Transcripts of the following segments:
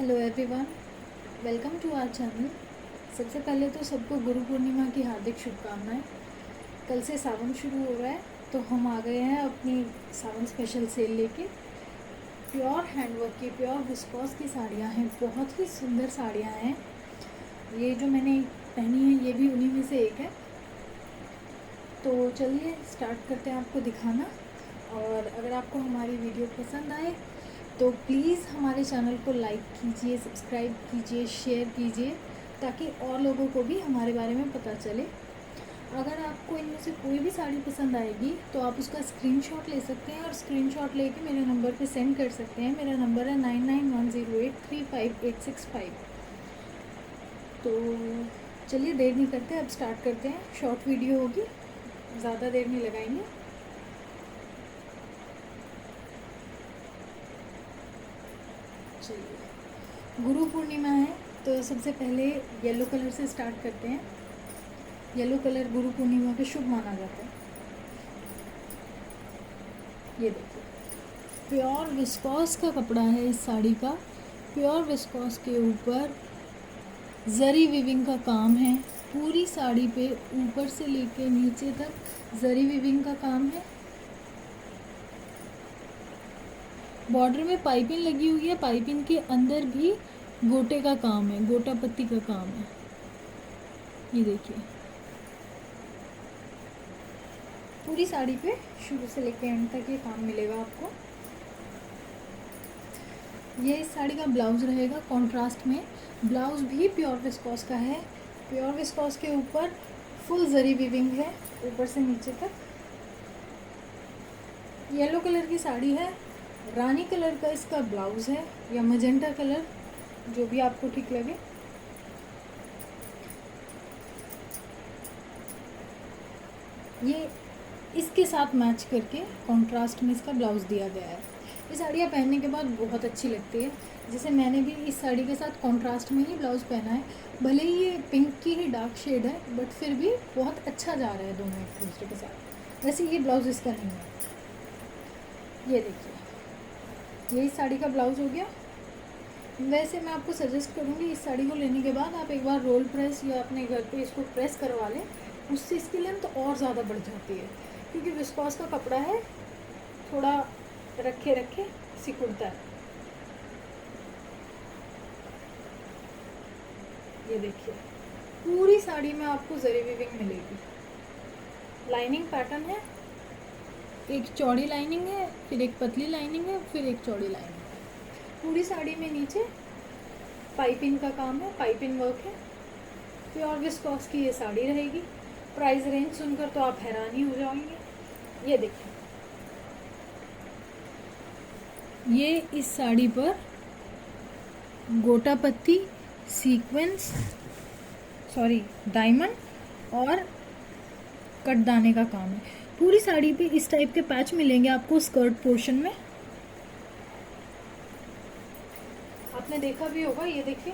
Hello everyone, welcome to our channel. सबसे पहले तो सबको गुरु पूर्णिमा की हार्दिक शुभकामनाएं। कल से सावन शुरू हो रहा है, तो हम आ गए हैं अपनी सावन स्पेशल सेल लेके। प्योर हैंडवर्क की, प्योर विस्कॉस की साड़ियाँ हैं, बहुत ही सुंदर साड़ियाँ हैं। ये जो मैंने पहनी है ये भी उन्हीं में से एक है। तो चलिए स्टार्ट करते हैं आपको दिखाना। और अगर आपको हमारी वीडियो पसंद आए तो प्लीज़ हमारे चैनल को लाइक कीजिए, सब्सक्राइब कीजिए, शेयर कीजिए, ताकि और लोगों को भी हमारे बारे में पता चले। अगर आपको इनमें से कोई भी साड़ी पसंद आएगी तो आप उसका स्क्रीनशॉट ले सकते हैं और स्क्रीनशॉट लेके मेरे नंबर पे सेंड कर सकते हैं। मेरा नंबर है 9910835865। तो चलिए देर नहीं करते, अब स्टार्ट करते हैं। शॉर्ट वीडियो होगी, ज़्यादा देर नहीं लगाएंगे। चलिए, गुरु पूर्णिमा है तो सबसे पहले येलो कलर से स्टार्ट करते हैं। येलो कलर गुरु पूर्णिमा पे शुभ माना जाता है। ये देखिए, प्योर विस्कॉस का कपड़ा है इस साड़ी का। प्योर विस्कॉस के ऊपर जरी वीविंग का काम है। पूरी साड़ी पे ऊपर से लेके नीचे तक जरी वीविंग का काम है। बॉर्डर में पाइपिंग लगी हुई है, पाइपिंग के अंदर भी गोटे का काम है, गोटा पत्ती का काम है। ये देखिए, पूरी साड़ी पे शुरू से लेके एंड तक ये काम मिलेगा आपको। ये इस साड़ी का ब्लाउज रहेगा कॉन्ट्रास्ट में। ब्लाउज भी प्योर विस्कॉस का है। प्योर विस्कॉस के ऊपर फुल जरी वीविंग है ऊपर से नीचे तक। येलो कलर की साड़ी है, रानी कलर का इसका ब्लाउज है या मजेंटा कलर, जो भी आपको ठीक लगे। ये इसके साथ मैच करके कॉन्ट्रास्ट में इसका ब्लाउज दिया गया है। ये साड़ियाँ पहनने के बाद बहुत अच्छी लगती है। जैसे मैंने भी इस साड़ी के साथ कॉन्ट्रास्ट में ही ब्लाउज पहना है। भले ही ये पिंक की ही डार्क शेड है, बट फिर भी बहुत अच्छा जा रहा है दोनों एक दूसरे के साथ। वैसे ये ब्लाउज इसका नहीं है। ये देखिए, ये इस साड़ी का ब्लाउज हो गया। वैसे मैं आपको सजेस्ट करूँगी, इस साड़ी को लेने के बाद आप एक बार रोल प्रेस या अपने घर पे इसको प्रेस करवा लें, उससे इसकी लेंथ और ज़्यादा बढ़ जाती है। क्योंकि विस्कॉस का कपड़ा है, थोड़ा रखे रखे सिकुड़ता है। ये देखिए, पूरी साड़ी में आपको जरी वीविंग मिलेगी। लाइनिंग पैटर्न है, एक चौड़ी लाइनिंग है, फिर एक पतली लाइनिंग है, फिर एक चौड़ी लाइनिंग है। पूरी साड़ी में नीचे पाइपिंग का काम है, पाइपिंग वर्क है। प्योर विस्कॉस की ये साड़ी रहेगी। प्राइस रेंज सुनकर तो आप हैरान ही हो जाएंगे। ये देखिए, ये इस साड़ी पर गोटा पत्ती, सीक्वेंस, डायमंड और कटदाने का काम है। पूरी साड़ी पे इस टाइप के पैच मिलेंगे आपको स्कर्ट पोर्शन में। आपने देखा भी होगा, ये देखिए,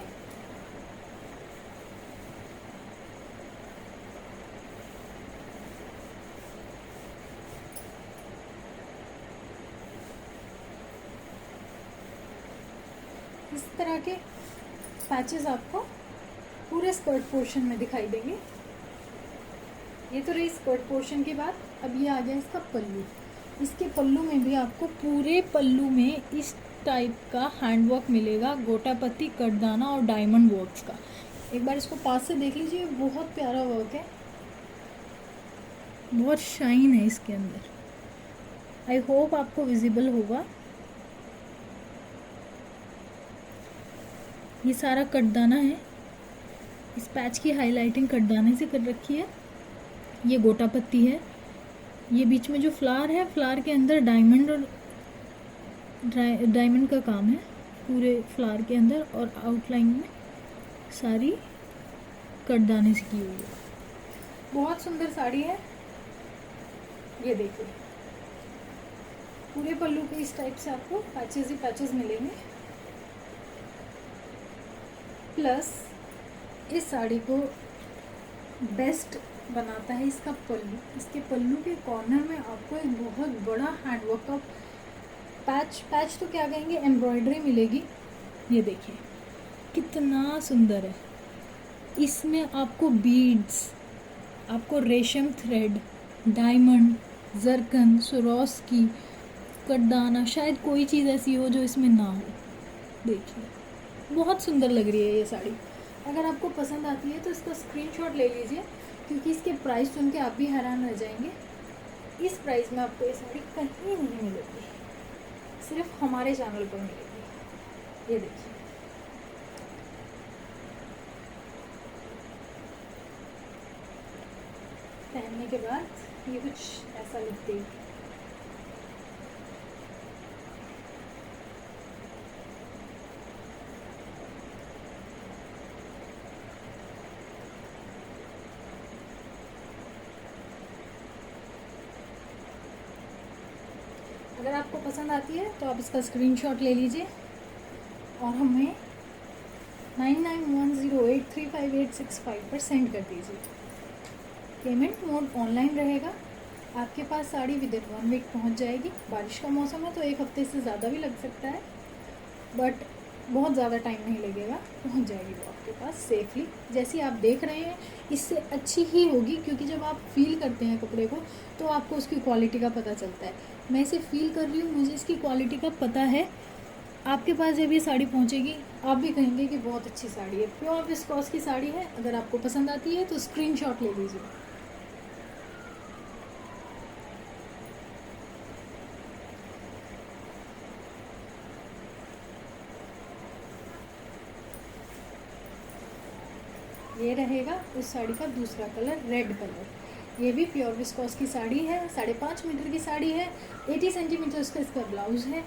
इस तरह के पैचेस आपको पूरे स्कर्ट पोर्शन में दिखाई देंगे। ये तो रही स्कर्ट पोर्शन की बात। अब ये आ गया इसका पल्लू। इसके पल्लू में भी आपको पूरे पल्लू में इस टाइप का हैंडवर्क मिलेगा, गोटा पत्ती, कटदाना और डायमंड वर्क्स का। एक बार इसको पास से देख लीजिए, बहुत प्यारा वर्क है, बहुत शाइन है इसके अंदर। आई होप आपको विजिबल होगा। ये सारा कटदाना है, इस पैच की हाईलाइटिंग कटदाने से कर रखी है। ये गोटा पत्ती है। ये बीच में जो फ्लावर है, फ्लावर के अंदर डायमंड और डायमंड का काम है पूरे फ्लावर के अंदर, और आउटलाइन में सारी कटदाने से की हुई है। बहुत सुंदर साड़ी है। ये देखिए, पूरे पल्लू पे इस टाइप से आपको पैचेस ही पैचेस मिलेंगे। प्लस इस साड़ी को बेस्ट बनाता है इसका पल्लू। इसके पल्लू के कॉर्नर में आपको एक बहुत बड़ा हैंडवर्क का पैच तो क्या कहेंगे, एम्ब्रॉयडरी मिलेगी। ये देखिए, कितना सुंदर है। इसमें आपको बीड्स, आपको रेशम थ्रेड, डायमंड, जरकन, स्वरोस्की, करदाना, शायद कोई चीज़ ऐसी हो जो इसमें ना हो। देखिए बहुत सुंदर लग रही है ये साड़ी। अगर आपको पसंद आती है तो इसका स्क्रीनशॉट ले लीजिए, क्योंकि इसके प्राइस सुन के आप भी हैरान रह जाएंगे। इस प्राइस में आपको ये साड़ी कहीं नहीं मिलेगी, सिर्फ हमारे चैनल पर मिलेगी। ये देखिए, पहनने के बाद ये कुछ ऐसा लुक देगी। अगर आपको पसंद आती है तो आप इसका स्क्रीनशॉट ले लीजिए और हमें 9910835865 पर सेंड कर दीजिए। पेमेंट मोड ऑनलाइन रहेगा। आपके पास साड़ी विद इन 1 वीक पहुंच जाएगी। बारिश का मौसम है तो 1 हफ्ते से ज़्यादा भी लग सकता है, बट बहुत ज़्यादा टाइम नहीं लगेगा, पहुंच जाएगी वो आपके पास सेफली। जैसी आप देख रहे हैं इससे अच्छी ही होगी, क्योंकि जब आप फील करते हैं कपड़े को तो आपको उसकी क्वालिटी का पता चलता है। मैं इसे फील कर रही हूँ, मुझे इसकी क्वालिटी का पता है। आपके पास जब ये साड़ी पहुँचेगी आप भी कहेंगे कि बहुत अच्छी साड़ी है। प्योर विस्कोस की साड़ी है। अगर आपको पसंद आती है तो स्क्रीनशॉट ले लीजिए। ये रहेगा उस साड़ी का दूसरा कलर, रेड कलर। ये भी प्योर विस्कोस की साड़ी है, 5.5 मीटर की साड़ी है, 80 सेंटीमीटर का इसका ब्लाउज़ है।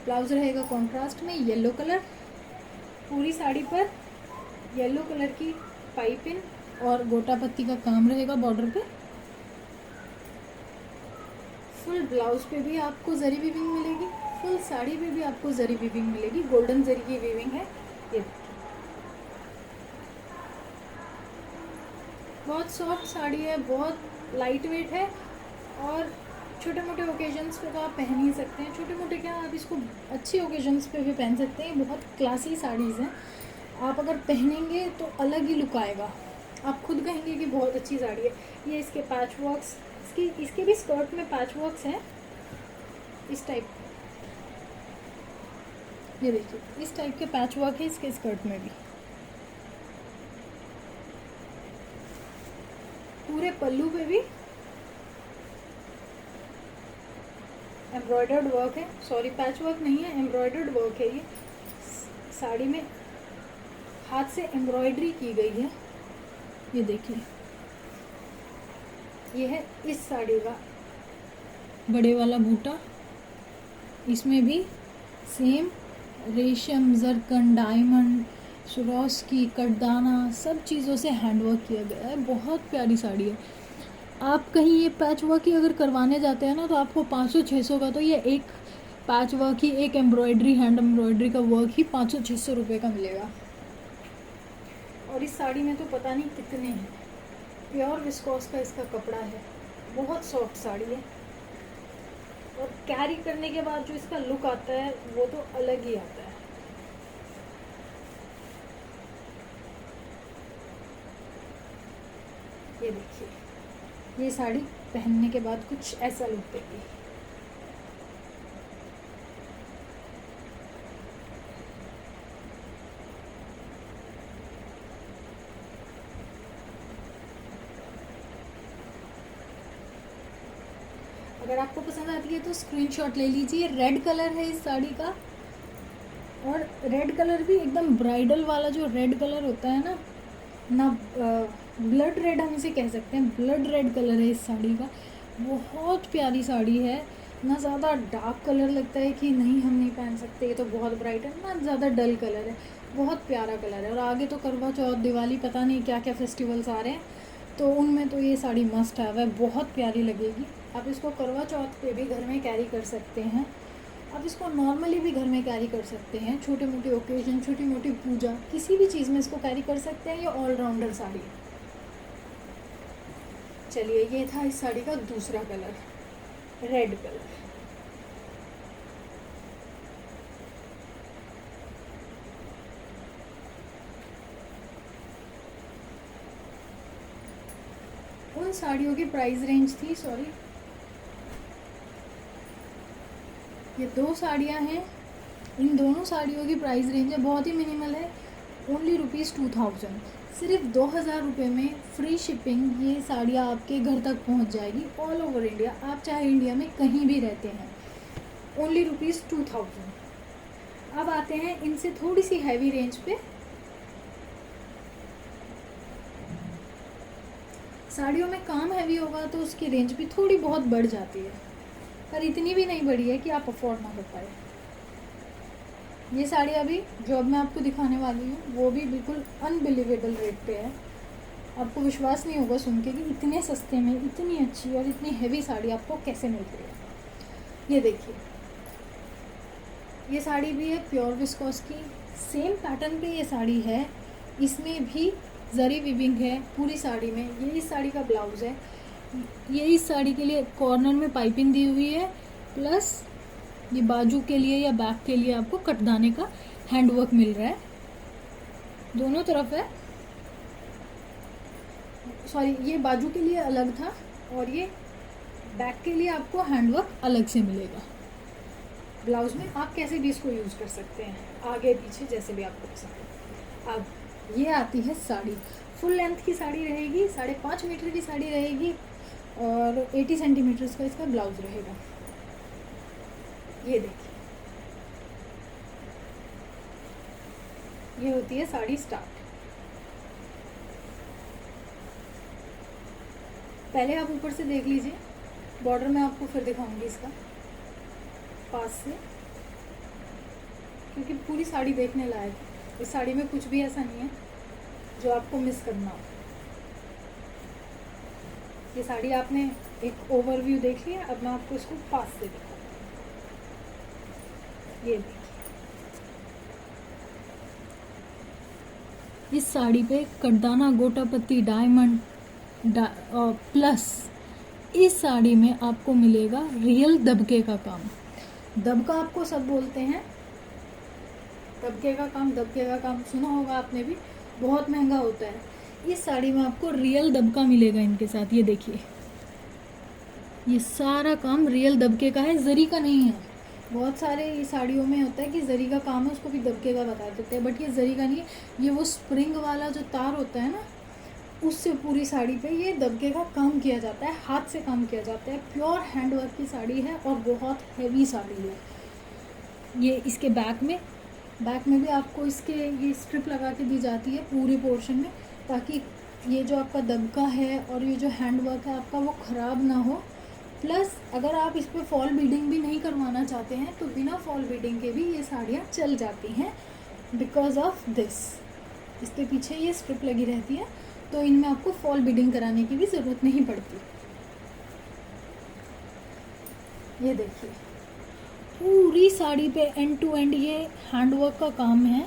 ब्लाउज़ रहेगा कॉन्ट्रास्ट में येलो कलर। पूरी साड़ी पर येलो कलर की पाइपिंग और गोटा पत्ती का काम रहेगा बॉर्डर पे। फुल ब्लाउज पे भी आपको जरी वीविंग मिलेगी, फुल साड़ी पे भी आपको जरी वीविंग मिलेगी। गोल्डन जरी की वीविंग है। ये बहुत सॉफ्ट साड़ी है, बहुत लाइट वेट है और छोटे मोटे ओकेजन्स पे तो आप पहन ही सकते हैं। छोटे मोटे क्या, आप इसको अच्छी ओकेजन्स पे भी पहन सकते हैं। बहुत क्लासी साड़ीज़ हैं, आप अगर पहनेंगे तो अलग ही लुक आएगा। आप खुद कहेंगे कि बहुत अच्छी साड़ी है। ये इसके पैच वर्क्स, इसके भी स्कर्ट में पैच वर्क्स हैं इस टाइप। ये देखिए इस टाइप के पैच वर्क है इसके स्कर्ट में भी। पूरे पल्लू पे भी एम्ब्रॉयडर्ड वर्क है, सॉरी पैच वर्क नहीं है, एम्ब्रॉयडर्ड वर्क है। ये साड़ी में हाथ से एम्ब्रॉयडरी की गई है। ये देखिए, ये है इस साड़ी का बड़े वाला बूटा। इसमें भी सेम रेशम, जरकन, डायमंड, स्वरोस्की, करदाना, सब चीज़ों से हैंडवर्क किया गया है। बहुत प्यारी साड़ी है। आप कहीं ये पैच वर्क ही अगर करवाने जाते हैं ना तो आपको 500-600 का, तो ये एक पैच वर्क ही, एक एम्ब्रॉयडरी, हैंड एम्ब्रॉयडरी का वर्क ही 500-600 रुपये का मिलेगा। और इस साड़ी में तो पता नहीं कितने हैं। प्योर विस्कोस का इसका कपड़ा है, बहुत सॉफ्ट साड़ी है और कैरी करने के बाद जो इसका लुक आता है वो तो अलग ही आता है। ये देखिए, ये साड़ी पहनने के बाद कुछ ऐसा लुक देगी। अगर आपको पसंद आती है तो स्क्रीनशॉट ले लीजिए। रेड कलर है इस साड़ी का, और रेड कलर भी एकदम ब्राइडल वाला जो रेड कलर होता है ना ब्लड रेड हम इसे कह सकते हैं। ब्लड रेड कलर है इस साड़ी का। बहुत प्यारी साड़ी है। ना ज़्यादा डार्क कलर लगता है कि नहीं हम नहीं पहन सकते, ये तो बहुत ब्राइट है, ना ज़्यादा डल कलर है। बहुत प्यारा कलर है। और आगे तो करवा चौथ, दिवाली, पता नहीं क्या क्या फेस्टिवल्स आ रहे हैं, तो उनमें तो ये साड़ी मस्ट है, बहुत प्यारी लगेगी। आप इसको करवा चौथ पे भी घर में कैरी कर सकते हैं। आप इसको नॉर्मली भी घर में कैरी कर सकते हैं। छोटे मोटे ओकेजन, छोटी मोटी पूजा, किसी भी चीज़ में इसको कैरी कर सकते हैं। ये ऑलराउंडर साड़ी है। चलिए, ये था इस साड़ी का दूसरा कलर, रेड कलर। साड़ियों की प्राइस रेंज थी, सॉरी, ये 2 साड़ियाँ हैं, इन दोनों साड़ियों की प्राइस रेंज है बहुत ही मिनिमल है, ओनली ₹2000। सिर्फ 2000 में फ्री शिपिंग ये साड़ियाँ आपके घर तक पहुँच जाएगी ऑल ओवर इंडिया, आप चाहे इंडिया में कहीं भी रहते हैं, ओनली ₹2000। अब आते हैं इनसे थोड़ी सी हैवी रेंज पे। साड़ियों में काम हैवी होगा तो उसकी रेंज भी थोड़ी बहुत बढ़ जाती है, पर इतनी भी नहीं बढ़ी है कि आप अफोर्ड ना कर पाए। ये साड़ी अभी जो अब मैं आपको दिखाने वाली हूँ वो भी बिल्कुल अनबिलीवेबल रेट पे है। आपको विश्वास नहीं होगा सुन के कि इतने सस्ते में इतनी अच्छी और इतनी हैवी साड़ी आपको कैसे मिल रही है। ये देखिए, ये साड़ी भी है प्योर विस्कोस की, सेम पैटर्न पे ये साड़ी है, इसमें भी जरी विविंग है पूरी साड़ी में। ये इस साड़ी का ब्लाउज़ है, ये इस साड़ी के लिए कॉर्नर में पाइपिंग दी हुई है, प्लस ये बाजू के लिए या बैक के लिए आपको कटदाने का हैंडवर्क मिल रहा है, दोनों तरफ है। सॉरी, ये बाजू के लिए अलग था और ये बैक के लिए आपको हैंडवर्क अलग से मिलेगा। ब्लाउज में आप कैसे भी इसको यूज़ कर सकते हैं, आगे पीछे जैसे भी आपको पसंद है। अब ये आती है साड़ी, फुल लेंथ की साड़ी रहेगी, 5.5 मीटर की साड़ी रहेगी और 80 सेंटीमीटर्स का इसका ब्लाउज रहेगा। ये देखिए, ये होती है साड़ी स्टार्ट। पहले आप ऊपर से देख लीजिए, बॉर्डर में आपको फिर दिखाऊंगी इसका पास से, क्योंकि पूरी साड़ी देखने लायक है। इस साड़ी में कुछ भी ऐसा नहीं है जो आपको मिस करना हो। ये साड़ी आपने एक ओवरव्यू देख लिया, अब मैं आपको इसको पास से दिखाऊंगी। ये देखिए, इस साड़ी पे कटदाना, गोटा पत्ती, डायमंड प्लस इस साड़ी में आपको मिलेगा रियल दबके का काम। दबका आपको सब बोलते हैं, दबके का काम सुना होगा आपने भी, बहुत महंगा होता है। इस साड़ी में आपको रियल दबका मिलेगा इनके साथ। ये देखिए, ये सारा काम रियल दबके का है, जरी का नहीं है। बहुत सारे साड़ियों में होता है कि जरी का काम है, उसको भी दबके का बता देते हैं, बट ये जरी का नहीं है। ये वो स्प्रिंग वाला जो तार होता है ना, उससे पूरी साड़ी पे ये दबके का काम किया जाता है, हाथ से काम किया जाता है। प्योर हैंडवर्क की साड़ी है और बहुत हैवी साड़ी है। ये इसके बैक में भी आपको इसके ये स्ट्रिप लगा के दी जाती है पूरी पोर्शन में, ताकि ये जो आपका दबका है और ये जो हैंडवर्क है आपका वो ख़राब ना हो। प्लस अगर आप इस पर फॉल बीडिंग भी नहीं करवाना चाहते हैं तो बिना फॉल बीडिंग के भी ये साड़ियाँ चल जाती हैं, बिकॉज ऑफ दिस। इसके पीछे ये स्ट्रिप लगी रहती है, तो इनमें आपको फॉल बीडिंग कराने की भी ज़रूरत नहीं पड़ती। ये देखिए, पूरी साड़ी पे एंड टू एंड ये हैंडवर्क का काम है,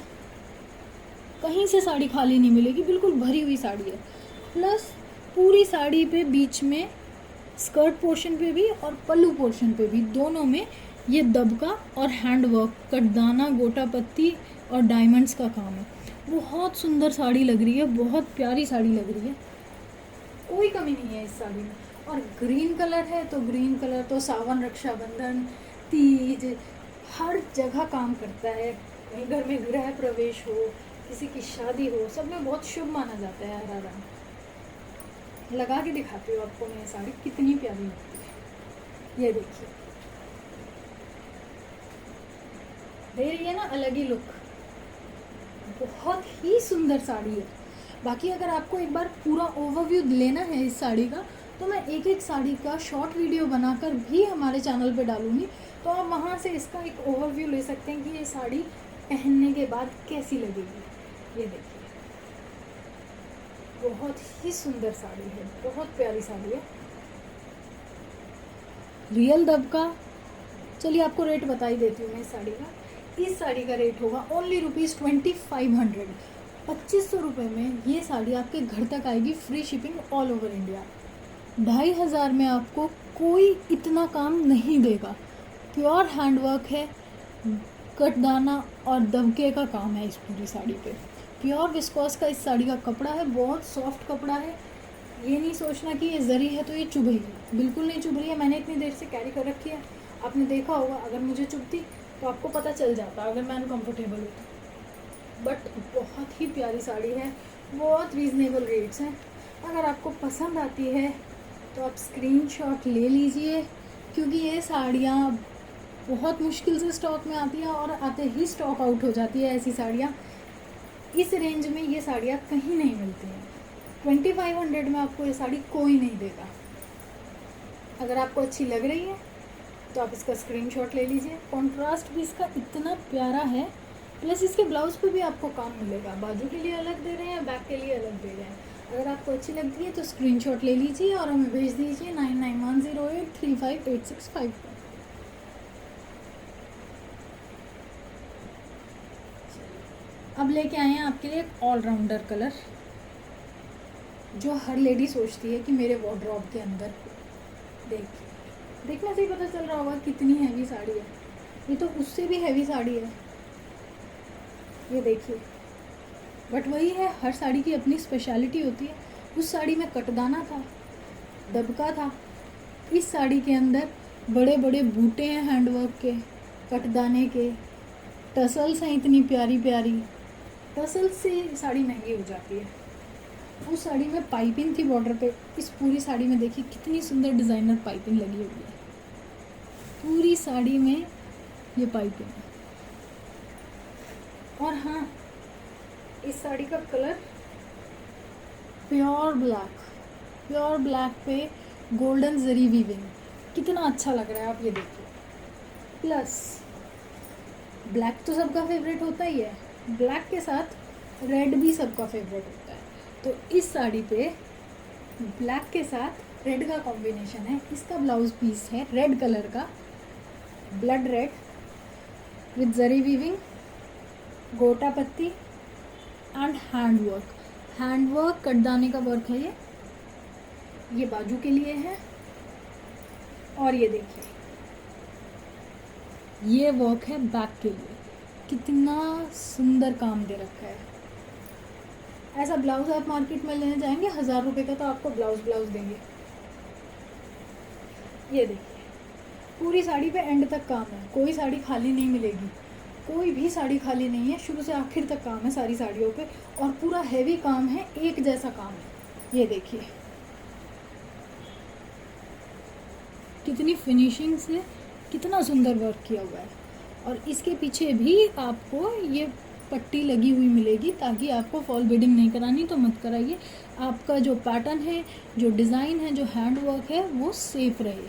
कहीं से साड़ी खाली नहीं मिलेगी, बिल्कुल भरी हुई साड़ी है। प्लस पूरी साड़ी पे बीच में स्कर्ट पोर्शन पे भी और पल्लू पोर्शन पे भी, दोनों में ये दबका और हैंडवर्क, कटदाना, गोटा पत्ती और डायमंड्स का काम है। बहुत सुंदर साड़ी लग रही है, बहुत प्यारी साड़ी लग रही है, कोई कमी नहीं है इस साड़ी में। और ग्रीन कलर है तो ग्रीन कलर तो सावन, रक्षाबंधन, तीज, हर जगह काम करता है। कहीं घर में गृह प्रवेश हो, किसी की शादी हो, सब में बहुत शुभ माना जाता है हरा रंग। लगा के दिखाती हूँ आपको मैं ये साड़ी कितनी प्यारी लगती है। ये देखिए, दे रही है ना अलग ही लुक, बहुत ही सुंदर साड़ी है। बाकी अगर आपको एक बार पूरा ओवरव्यू लेना है इस साड़ी का, तो मैं एक एक साड़ी का शॉर्ट वीडियो बनाकर भी हमारे चैनल पे डालूँगी, तो आप वहाँ से इसका एक ओवरव्यू ले सकते हैं कि ये साड़ी पहनने के बाद कैसी लगेगी। ये देखिए, बहुत ही सुंदर साड़ी है, बहुत प्यारी साड़ी है, रियल दबका। चलिए आपको रेट बता ही देती हूँ मैं इस साड़ी का। इस साड़ी का रेट होगा ओनली ₹2500। 2500 रुपये में ये साड़ी आपके घर तक आएगी, free shipping all over India. 2500 में आपको कोई इतना काम नहीं देगा। प्योर हैंडवर्क है, कटदाना और दबके का काम है इस पूरी साड़ी पे। प्योर विस्कोस का इस साड़ी का कपड़ा है, बहुत सॉफ्ट कपड़ा है, ये नहीं सोचना कि ये जरी है तो ये चुभ रही है, बिल्कुल नहीं चुभ रही है। मैंने इतनी देर से कैरी कर रखी है, आपने देखा होगा। अगर मुझे चुभती तो आपको पता चल जाता, अगर मैं अनकम्फर्टेबल होती। बट बहुत ही प्यारी साड़ी है, बहुत रीज़नेबल रेट्स हैं। अगर आपको पसंद आती है तो आप स्क्रीनशॉट ले लीजिए, क्योंकि ये साड़ियाँ बहुत मुश्किल से स्टॉक में आती हैं और आते ही स्टॉक आउट हो जाती है। ऐसी साड़ियाँ इस रेंज में, ये साड़ियाँ कहीं नहीं मिलती हैं। 2500 में आपको ये साड़ी कोई नहीं देगा। अगर आपको अच्छी लग रही है तो आप इसका स्क्रीनशॉट ले लीजिए। कॉन्ट्रास्ट भी इसका इतना प्यारा है, प्लस इसके ब्लाउज पे भी आपको काम मिलेगा। बाजू के लिए अलग दे रहे हैं, बैक के लिए अलग दे रहे हैं। अगर आपको अच्छी लगती है तो स्क्रीनशॉट ले लीजिए और हमें भेज दीजिए 9910835865 पर। अब लेके आए हैं आपके लिए एक ऑलराउंडर कलर, जो हर लेडी सोचती है कि मेरे वार्डरोब के अंदर। देखने से ही पता चल रहा होगा कितनी हैवी साड़ी है। ये तो उससे भी हैवी साड़ी है, ये देखिए। बट वही है, हर साड़ी की अपनी स्पेशलिटी होती है। उस साड़ी में कटदाना था, दबका था। इस साड़ी के अंदर बड़े बड़े बूटे हैं हैंडवर्क के, कटदाने के, टसल्स हैं इतनी प्यारी प्यारी। टसल्स से साड़ी महंगी हो जाती है। उस साड़ी में पाइपिंग थी बॉर्डर पे। इस पूरी साड़ी में देखिए कितनी सुंदर डिज़ाइनर पाइपिंग लगी हुई है। पूरी साड़ी में ये पाइपिंग है। और हाँ, इस साड़ी का कलर प्योर ब्लैक पे गोल्डन जरी वीविंग, कितना अच्छा लग रहा है, आप ये देखिए। प्लस ब्लैक तो सबका फेवरेट होता ही है, ब्लैक के साथ रेड भी सबका फेवरेट होता है। तो इस साड़ी पे ब्लैक के साथ रेड का कॉम्बिनेशन है। इसका ब्लाउज पीस है रेड कलर का, blood read with zari weaving, गोटा पत्ती एंड हैंडवर्क कटदाने का वर्क है। ये बाजू के लिए है। और ये देखिए, ये वर्क है बैक के लिए। कितना सुंदर काम दे रखा है। ऐसा ब्लाउज आप मार्केट में लेने जाएंगे 1000 रुपये का, तो आपको ब्लाउज देंगे। ये देखिए, पूरी साड़ी पे एंड तक काम है, कोई साड़ी खाली नहीं मिलेगी। कोई भी साड़ी खाली नहीं है, शुरू से आखिर तक काम है सारी साड़ियों पे। और पूरा हैवी काम है, एक जैसा काम है। ये देखिए कितनी फिनिशिंग से कितना सुंदर वर्क किया हुआ है। और इसके पीछे भी आपको ये पट्टी लगी हुई मिलेगी, ताकि आपको फॉल बीडिंग नहीं करानी तो मत कराइए। आपका जो पैटर्न है, जो डिज़ाइन है, जो हैंड वर्क है, वो सेफ रहे।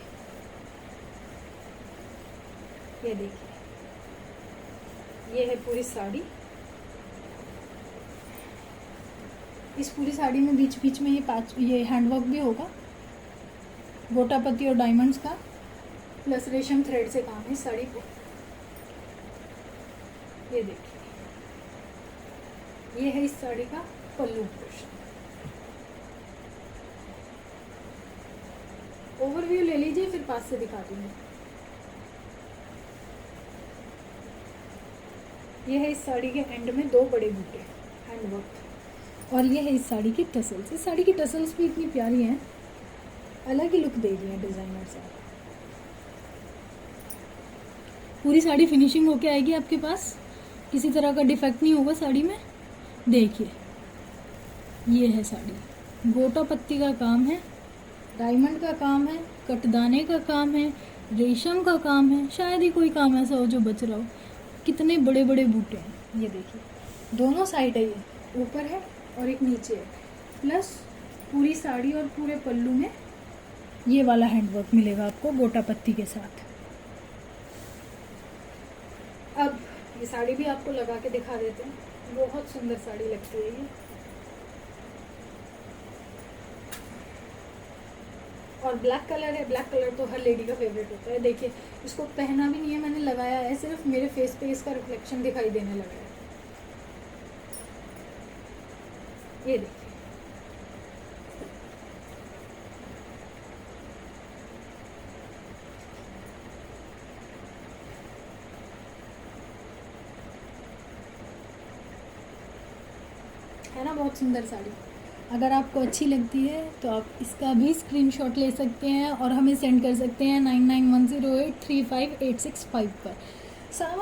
ये देखिए, ये है पूरी साड़ी। इस पूरी साड़ी में बीच बीच में ये हैंडवर्क भी होगा, गोटा पत्ती और डायमंड्स का, प्लस रेशम थ्रेड से काम है इस साड़ी पे। ये देखिए, ये है इस साड़ी का पल्लू पोर्शन। ओवरव्यू ले लीजिए, फिर पास से दिखा दूंगी। ये है इस साड़ी के एंड में 2 बड़े बूटे हैंडवर्क। और ये है इस साड़ी की टसल्स। इस साड़ी की टसल्स भी इतनी प्यारी हैं, अलग ही लुक दे रही है डिज़ाइनर से। पूरी साड़ी फिनिशिंग होके आएगी आपके पास, किसी तरह का डिफेक्ट नहीं होगा साड़ी में। देखिए, ये है साड़ी, गोटा पत्ती का काम है, डायमंड का काम है, कटदाने का काम है, रेशम का काम है। शायद ही कोई काम ऐसा हो जो बच रहा हो। कितने बड़े बड़े बूटे हैं, ये देखिए। दोनों साइड है, ये ऊपर है और एक नीचे है। प्लस पूरी साड़ी और पूरे पल्लू में ये वाला हैंडवर्क मिलेगा आपको गोटा पत्ती के साथ। अब ये साड़ी भी आपको लगा के दिखा देते हैं, बहुत सुंदर साड़ी लगती है ये। और ब्लैक कलर है, ब्लैक कलर तो हर लेडी का फेवरेट होता है। देखिए, इसको पहना भी नहीं है मैंने, लगाया है सिर्फ मेरे फेस पे इसका रिफ्लेक्शन दिखाई देने लगा है। ये देखिए, है ना बहुत सुंदर साड़ी। अगर आपको अच्छी लगती है तो आप इसका भी स्क्रीनशॉट ले सकते हैं और हमें सेंड कर सकते हैं 9910835865 पर। सावन